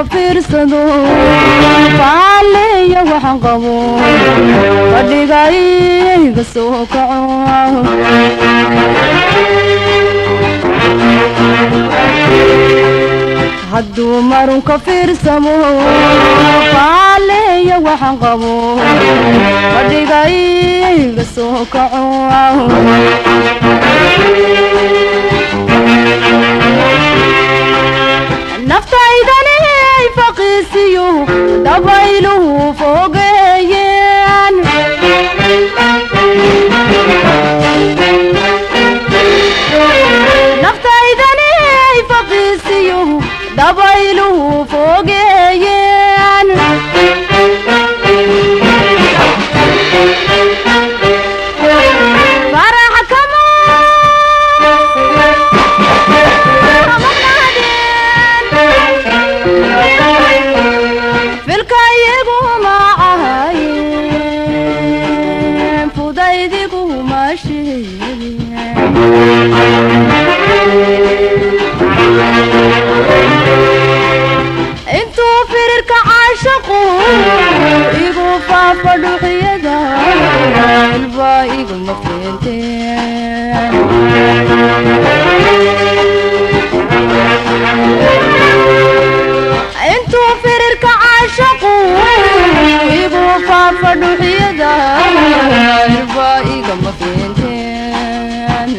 fiirsado faaleeya waxaan qabo fadhigayga soo kaco hadduu marunka fiirsamo faaleeya waxaan qabo fadhigayga soo kaco naftaydani faqiisiyo dabayluhu fogeeyeen naftaydani faqiisiyo dabayluhu fogeeyeen intuu firirka caashaqu igu faafadhuqiyada ilbaa iguma feenteen intuu firirka caashaqu igu faafadhuqiyada ilbaa iguma feenteen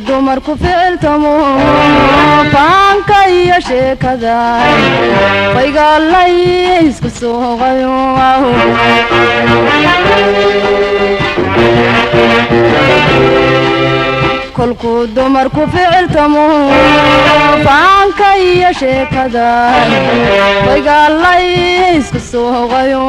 dumarku ficiltamo faanka iyo sheekada faygaalay isku sooqayo kolkuu dumarku ficiltamo faanka iyo sheekada faygaalay isku sooqayo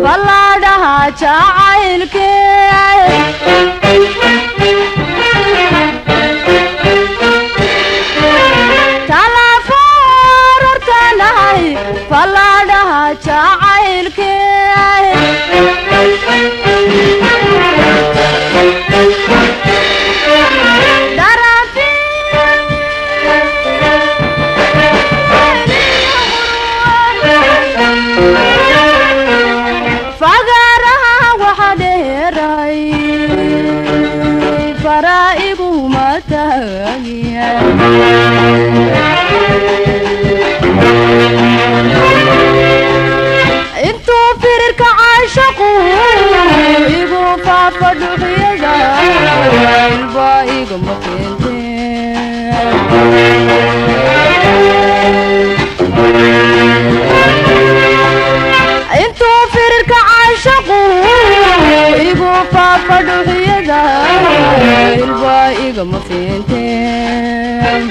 falaadhaha jacaylkee talafoorartanahay falaadhaha jacaylkee intuu firirka caashaqu igu faafadhuqiyada ilbaa iguma feenteen intuu firirka caashaqu igu faafadhuqiyada ilbaa iguma feenteen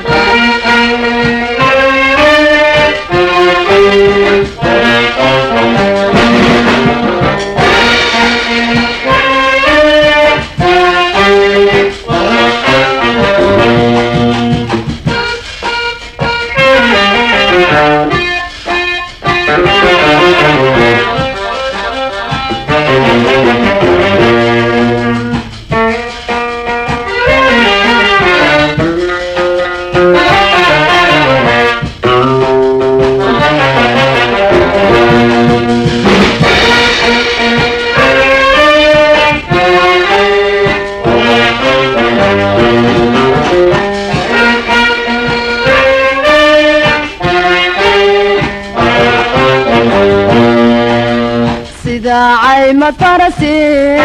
فرسي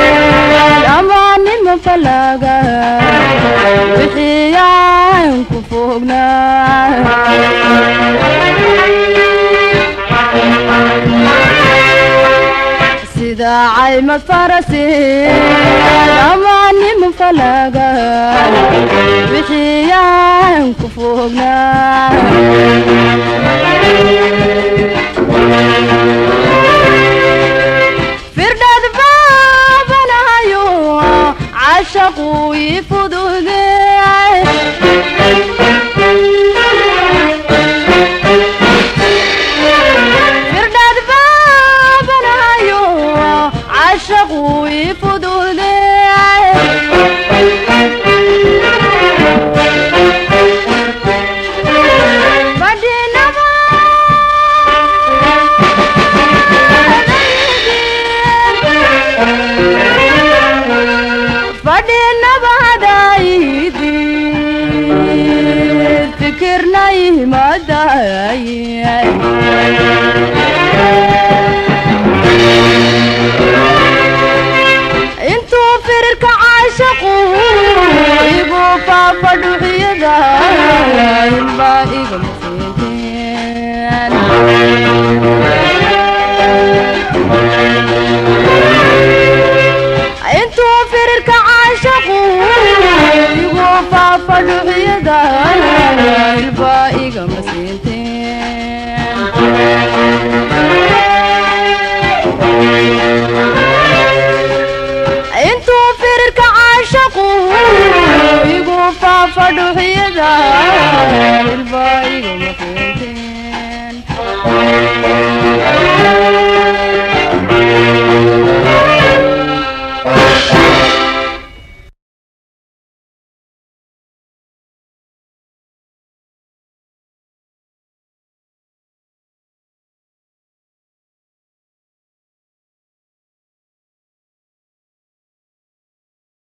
أماني مفلقة بحيان كفوقنا سيدا عيم فرسي أماني مفلقة بحيان كفوقنا فرداد بابنا يو عشقوا يفضوني فرداد بابنا يو عشقوا يفضوني فدينا بعدايدي فكرنا ما داي انتو فرق عاشقوا يبو فافدوا حيدا الباقي مسيتين انتو فرق عاشقوا يوفى فدعيدا الباقي مسيتين انتو فرق عاشقوا يوفى فدعيدا